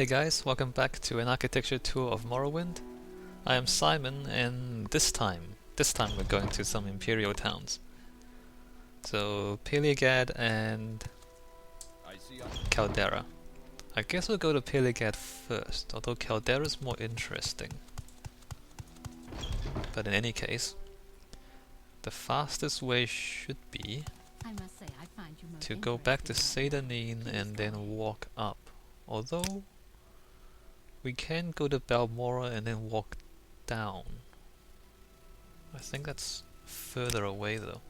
Hey guys, welcome back to an architecture tour of Morrowind. I am Simon, and this time we're going to some Imperial towns. So, Pelagiad and Caldera. I guess we'll go to Pelagiad first, although Caldera's more interesting. But in any case, the fastest way should be to go back to Cyrodiil and then walk up. Although we can go to Balmora and then walk down. I think that's further away though.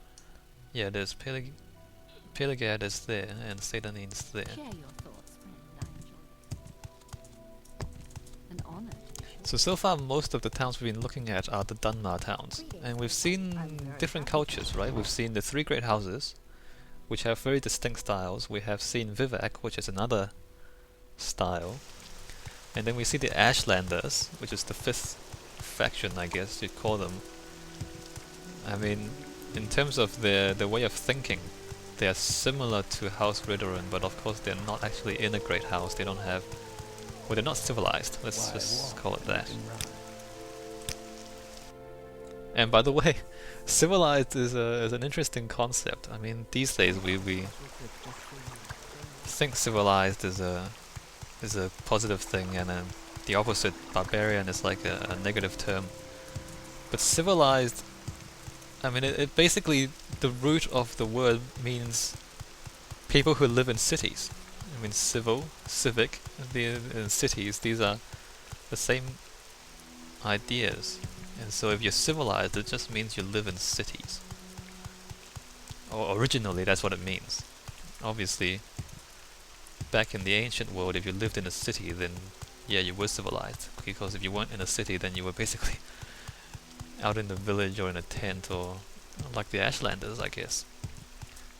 Yeah, there's Pelagiad is there and Cyrodiil's there. So far most of the towns we've been looking at are the Dunmar towns. And we've seen different cultures, right? We've seen the three great houses, which have very distinct styles. We have seen Vivek, which is another style. And then we see the Ashlanders, which is the fifth faction, I guess you'd call them. I mean, in terms of their way of thinking, they are similar to House Ridderin, but of course they're not actually in a great house. They don't have... well, they're not civilized, let's just call it that. And by the way, civilized is an interesting concept. I mean, these days we think civilized is a positive thing, and the opposite, barbarian, is like a negative term. But civilized, I mean, it basically, the root of the word means people who live in cities. I mean, civic, in cities, these are the same ideas. And so if you're civilized, it just means you live in cities. Or originally, that's what it means. Obviously, back in the ancient world, if you lived in a city, then yeah, you were civilized. Because if you weren't in a city, then you were basically out in the village or in a tent, or like the Ashlanders, I guess.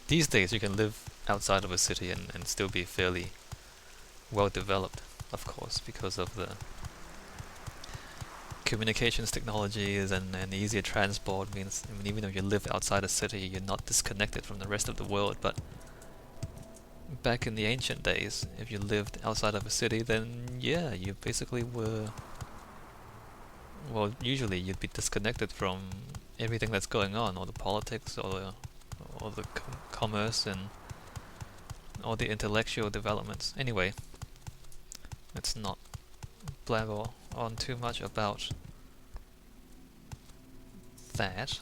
These days, you can live outside of a city and still be fairly well developed, of course, because of the communications technologies and easier transport means, I mean, even if you live outside a city, you're not disconnected from the rest of the world. But back in the ancient days, if you lived outside of a city, then yeah, you basically were... well, usually you'd be disconnected from everything that's going on, or the politics, or the commerce, and all the intellectual developments. Anyway, let's not blabber on too much about that.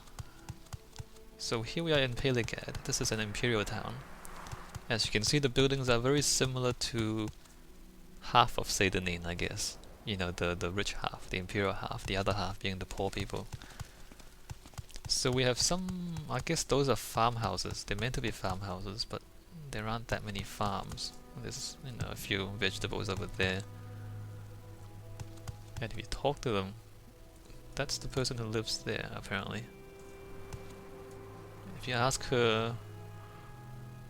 So here we are in Pelagiad. This is an imperial town. As you can see, the buildings are very similar to half of Cyrodiil, I guess. You know, the rich half, the imperial half, the other half being the poor people. So we have some, I guess those are farmhouses. They're meant to be farmhouses, but there aren't that many farms. There's, you know, a few vegetables over there. And if you talk to them, that's the person who lives there, apparently. If you ask her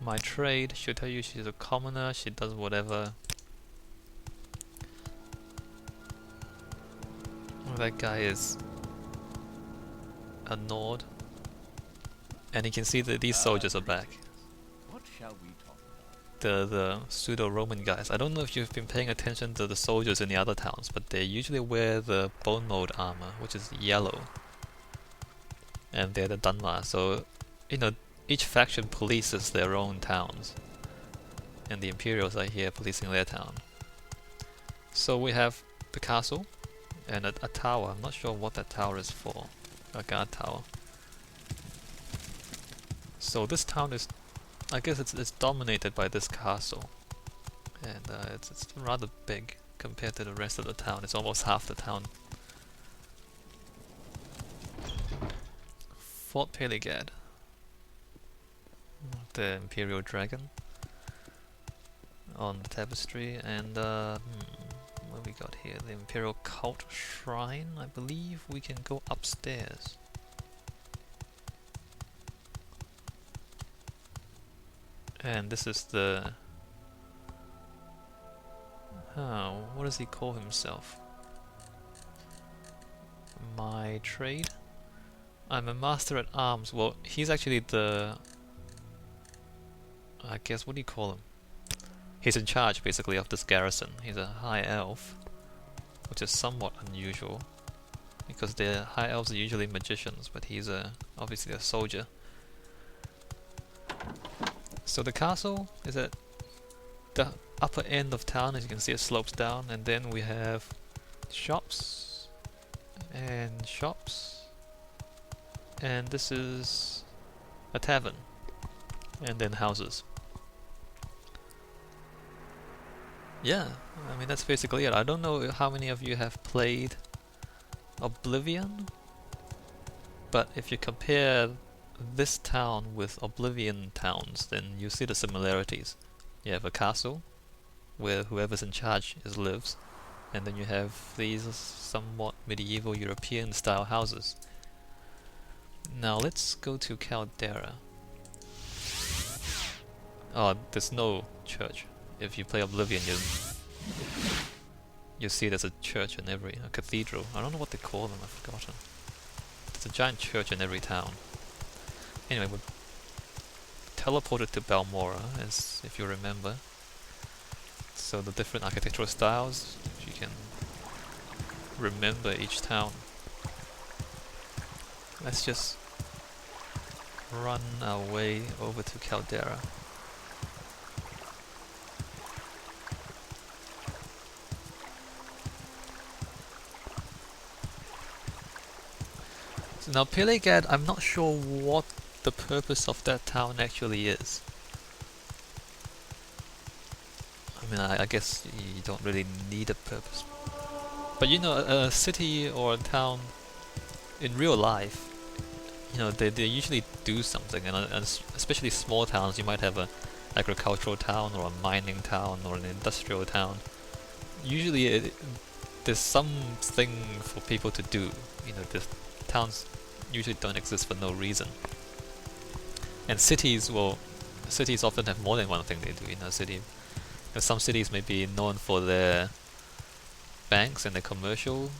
my trade, she'll tell you she's a commoner, she does whatever. That guy is a Nord. And you can see that these soldiers are back. What shall we talk about? The pseudo-Roman guys. I don't know if you've been paying attention to the soldiers in the other towns, but they usually wear the bone mold armor, which is yellow. And they're the Dunmar, so, you know, each faction polices their own towns. And the Imperials are here policing their town. So we have the castle, and a tower. I'm not sure what that tower is for. A guard tower. So this town is, I guess it's dominated by this castle. And it's rather big compared to the rest of the town. It's almost half the town. Fort Pelagiad. The Imperial Dragon on the tapestry, and what we got here? The Imperial Cult Shrine. I believe we can go upstairs. And this is the... oh, what does he call himself? My trade? I'm a master at arms. Well, he's actually the... I guess, what do you call him? He's in charge basically of this garrison. He's a high elf, which is somewhat unusual because the high elves are usually magicians, but he's obviously a soldier. So the castle is at the upper end of town. As you can see, it slopes down, and then we have shops and shops, and this is a tavern, and then houses. Yeah, I mean that's basically it. I don't know how many of you have played Oblivion, but if you compare this town with Oblivion towns, then you see the similarities. You have a castle where whoever's in charge lives, and then you have these somewhat medieval European style houses. Now let's go to Caldera. Oh, there's no church. If you play Oblivion, you see there's a church in a cathedral. I don't know what they call them, I've forgotten. There's a giant church in every town. Anyway, we're teleported to Balmora, as if you remember. So the different architectural styles, if you can remember each town. Let's just run our way over to Caldera. So now Pelagiad, I'm not sure what the purpose of that town actually is. I mean, I guess you don't really need a purpose. But you know, a city or a town in real life, you know, they usually do something, and especially small towns, you might have an agricultural town or a mining town or an industrial town. Usually there's something for people to do. You know, the towns usually don't exist for no reason. And cities, well, cities often have more than one thing they do in a city. Some cities may be known for their banks and their commercial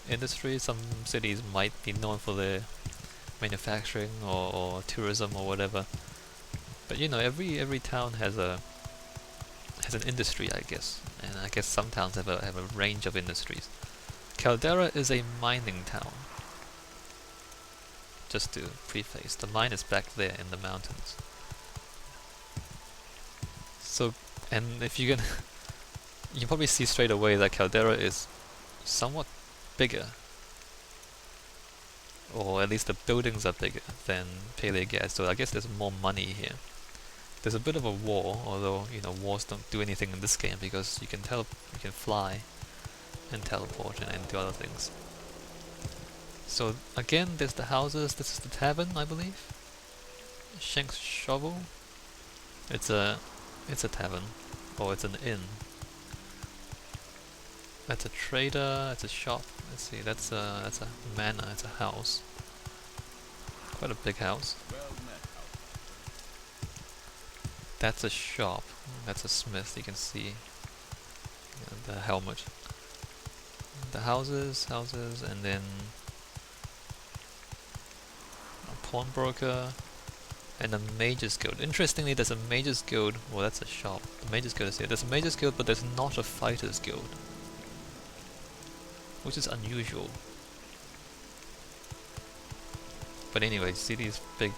industry. Some cities might be known for their manufacturing or tourism or whatever. But you know, every town has an industry, I guess. And I guess some towns have a range of industries. Caldera is a mining town. Just to preface, the mine is back there in the mountains. So, and if you can, you can probably see straight away that Caldera is somewhat bigger, or at least the buildings are bigger than Pelagiad. So I guess there's more money here. There's a bit of a war, although you know wars don't do anything in this game because you can fly and teleport and do other things. So again, there's the houses. This is the tavern, I believe. Shank's Shovel. It's a tavern, or it's an inn. That's a trader. It's a shop. Let's see. That's a manor. It's a house. Quite a big house. That's a shop. That's a smith. You can see the helmet. The houses, and then a pawnbroker, and a mage's guild. Interestingly, there's a mage's guild. Well, that's a shop. The mage's guild is here. There's a mage's guild, but there's not a fighter's guild, which is unusual. But anyway, see these big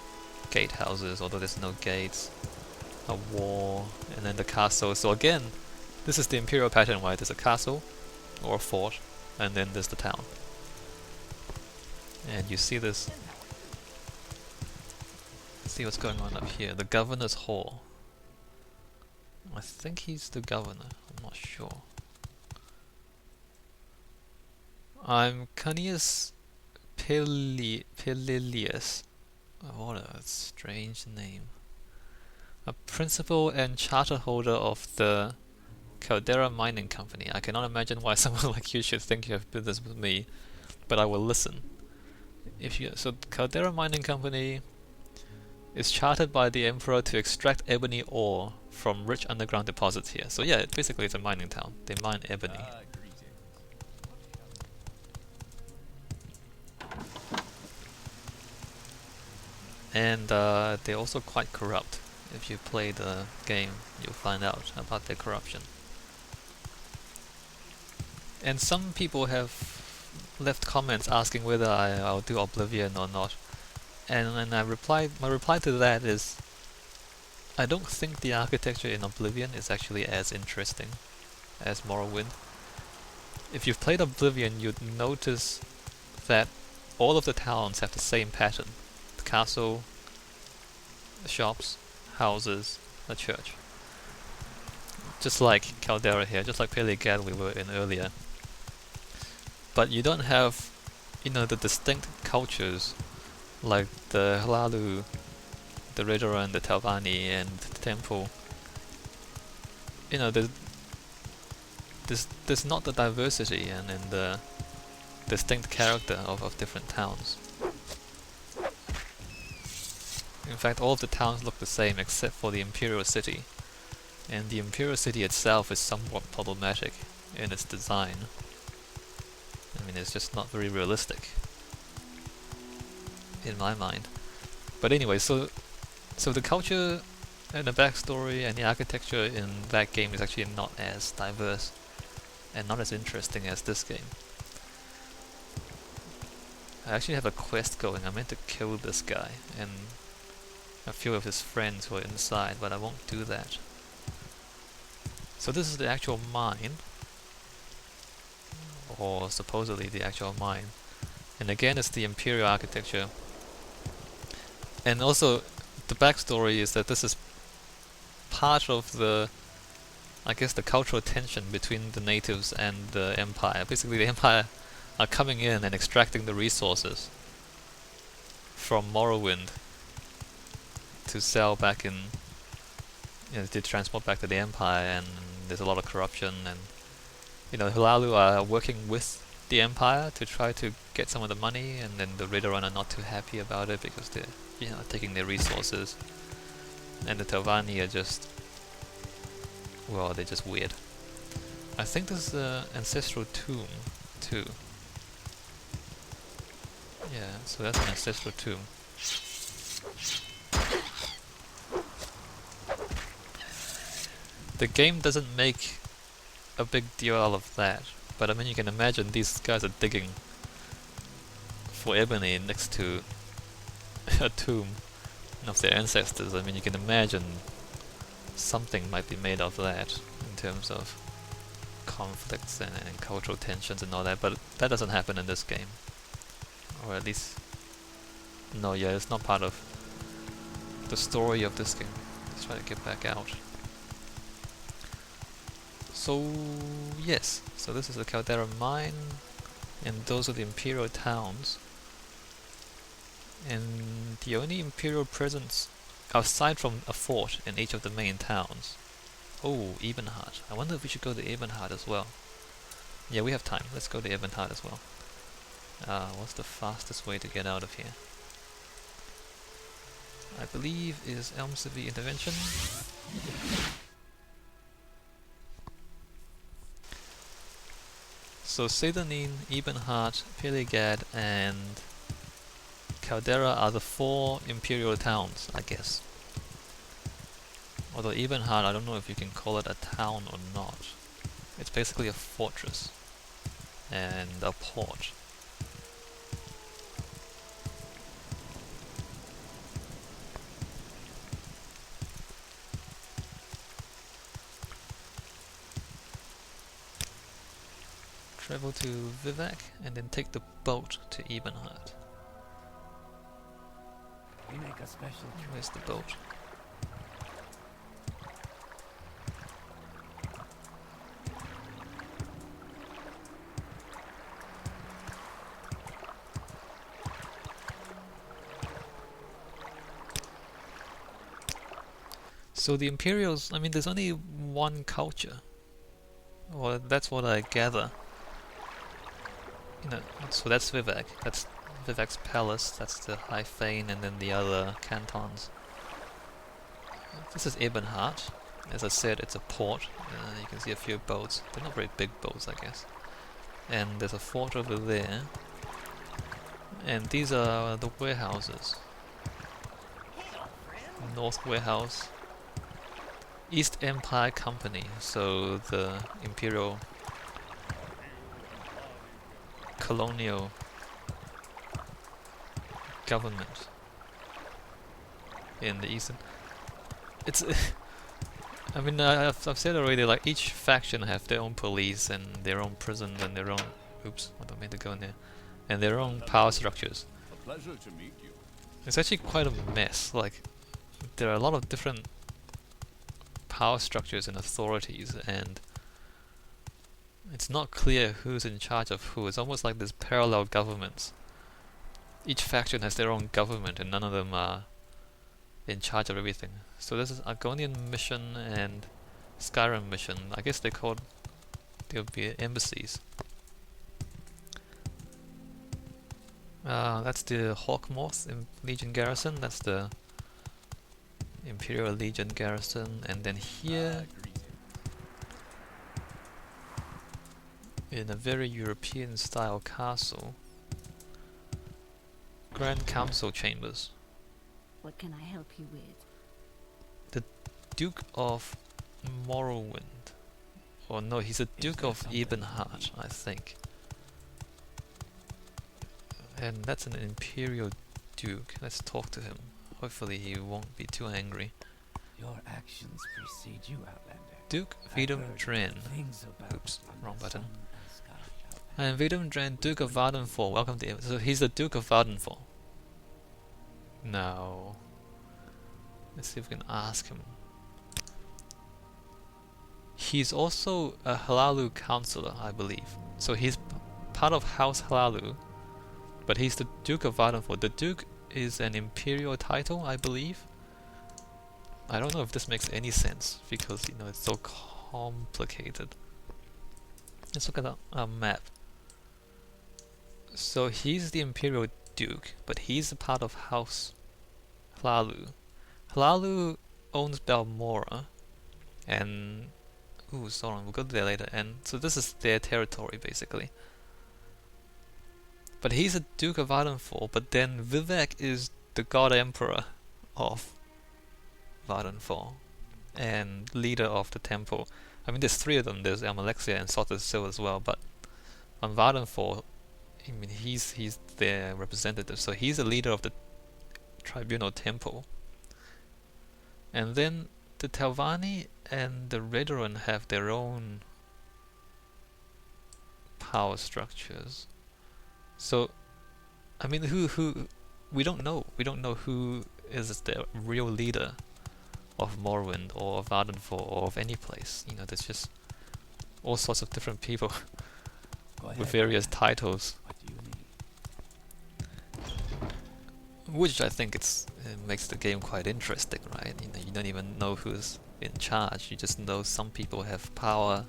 gatehouses, although there's no gates, a wall, and then the castle. So again, this is the Imperial pattern, right? There's a castle, or a fort, and then there's the town. And you see this. See what's going on up here. The Governor's Hall. I think he's the governor. I'm not sure. I'm Cunius Pelilius. Oh, what a strange name. A principal and charter holder of the Caldera Mining Company. I cannot imagine why someone like you should think you have business with me, but I will listen. So Caldera Mining Company is chartered by the Emperor to extract ebony ore from rich underground deposits here. So yeah, basically it's a mining town. They mine ebony. And they're also quite corrupt. If you play the game, you'll find out about their corruption. And some people have left comments asking whether I'll do Oblivion or not. And my reply to that is, I don't think the architecture in Oblivion is actually as interesting as Morrowind. If you've played Oblivion, you'd notice that all of the towns have the same pattern. The castle, the shops, houses, a church. Just like Caldera here, just like Pelagiad we were in earlier. But you don't have, the distinct cultures like the Hlalu, the Redoran, the Telvanni, and the temple. There's not the diversity and the distinct character of different towns. In fact, all of the towns look the same except for the Imperial City. And the Imperial City itself is somewhat problematic in its design. I mean, it's just not very realistic in my mind. But anyway, so the culture and the backstory and the architecture in that game is actually not as diverse and not as interesting as this game. I actually have a quest going. I meant to kill this guy and a few of his friends who are inside, but I won't do that. So this is the actual mine, or supposedly the actual mine. And again, it's the Imperial architecture. And also, the backstory is that this is part of the, I guess, the cultural tension between the natives and the Empire. Basically, the Empire are coming in and extracting the resources from Morrowind to sell back in, to transport back to the Empire, and there's a lot of corruption, and Hlalu are working with the Empire to try to get some of the money, and then the Redoran are not too happy about it because they're taking their resources, and the Telvanni are just, well, they're just weird. I think there's an ancestral tomb too. Yeah, so that's an ancestral tomb. The game doesn't make a big deal out of that, but I mean, you can imagine these guys are digging for ebony next to a tomb of their ancestors. I mean, you can imagine something might be made of that in terms of conflicts and cultural tensions and all that, but that doesn't happen in this game. Or at least, no, yeah, it's not part of the story of this game. Let's try to get back out. So, yes, so this is the Caldera mine, and those are the Imperial towns. And the only Imperial presence, aside from a fort in each of the main towns. Oh, Ebonheart. I wonder if we should go to Ebonheart as well. Yeah, we have time. Let's go to Ebonheart as well. What's the fastest way to get out of here? I believe is Elmsivy Intervention. So Cyrodiil, Ebonheart, Pelagiad, and Caldera are the 4 Imperial towns, I guess. Although Ebonheart, I don't know if you can call it a town or not. It's basically a fortress and a port. Travel to Vivek and then take the boat to Ebonheart. We make a special trip. Where's the boat? So the Imperials, I mean, there's only one culture. Well, that's what I gather. So that's Vivek. That's Vivek's palace. That's the High Fane, and then the other cantons. This is Ebonheart. As I said, it's a port. You can see a few boats. They're not very big boats, I guess. And there's a fort over there. And these are the warehouses. North Warehouse, East Empire Company, so the Imperial colonial government in the eastern. It's I mean, I've said already, like, each faction have their own police and their own prison and their own... Oops, I don't mean to go in there. And their own power structures. A pleasure to meet you. It's actually quite a mess. Like, there are a lot of different power structures and authorities, and it's not clear who's in charge of who. It's almost like there's parallel governments. Each faction has their own government, and none of them are in charge of everything. So this is Argonian mission and Skyrim mission. I guess they'll be embassies. That's the Hawkmoth Legion garrison. That's the Imperial Legion garrison, and then here, in a very European style castle, Grand Council chambers. What can I help you with? Duke of Morrowind. Or no, he's a Duke of Ebonheart, I think. And that's an Imperial Duke. Let's talk to him. Hopefully he won't be too angry. Your actions precede you, Outlander. Duke I've heard Vvardenfall. things about Oops, you wrong from the button. sun and sky, Outlander. And Vvardenfall, Duke of Vvardenfall. Welcome to... So he's the Duke of Vvardenfall. No. Let's see if we can ask him. He's also a Hlaalu councillor, I believe. So he's part of House Hlaalu, but he's the Duke of Vvardenfall. The Duke is an imperial title, I believe. I don't know if this makes any sense, because, you know, it's so complicated. Let's look at our map. So he's the Imperial Duke, but he's a part of House Hlaalu. Hlaalu owns Balmora, and... Ooh, Sauron, we'll go there later. And so this is their territory, basically. But he's a Duke of Vvardenfall, but then Vivek is the God Emperor of Vvardenfall, and leader of the temple. I mean, there's three of them. There's Almalexia and Sotter's Seal as well, but on Vvardenfall, I mean, he's their representative, so he's the leader of the Tribunal Temple. And then the Telvanni and the Redoran have their own power structures. So, I mean, who we don't know. We don't know who is the real leader of Morrowind or of Vvardenfall or of any place. You know, there's just all sorts of different people Go ahead, with various Outlander. titles, What do you need? which I think it makes the game quite interesting, right? You know, you don't even know who's in charge. You just know some people have power,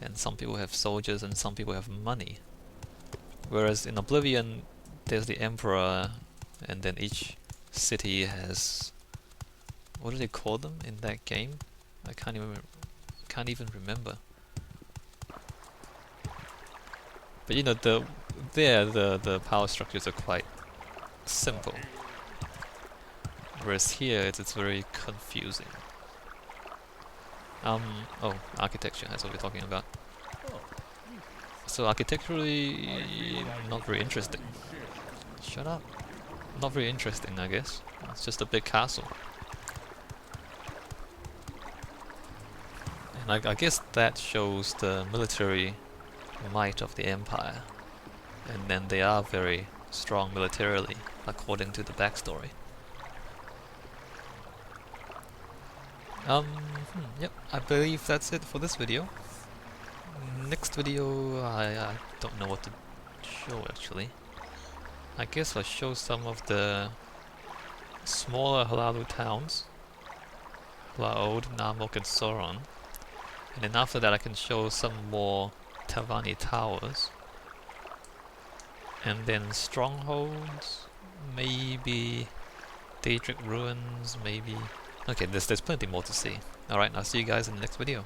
and some people have soldiers, and some people have money. Whereas in Oblivion, there's the Emperor, and then each city has... What do they call them in that game? I can't even remember. But you know, the power structures are quite simple. Whereas here it's very confusing. Oh, architecture, that's what we're talking about. So architecturally, not very interesting. Shut up. Not very interesting, I guess. It's just a big castle. And I guess that shows the military might of the Empire. And then they are very strong militarily, according to the backstory. Yep, I believe that's it for this video. Next video, I don't know what to show actually. I guess I'll show some of the smaller Hlaalu towns. Hlaod, Narmok and Sauron. And then after that I can show some more Telvanni towers. And then strongholds, maybe Daedric ruins, maybe... Okay, there's plenty more to see. Alright, I'll see you guys in the next video.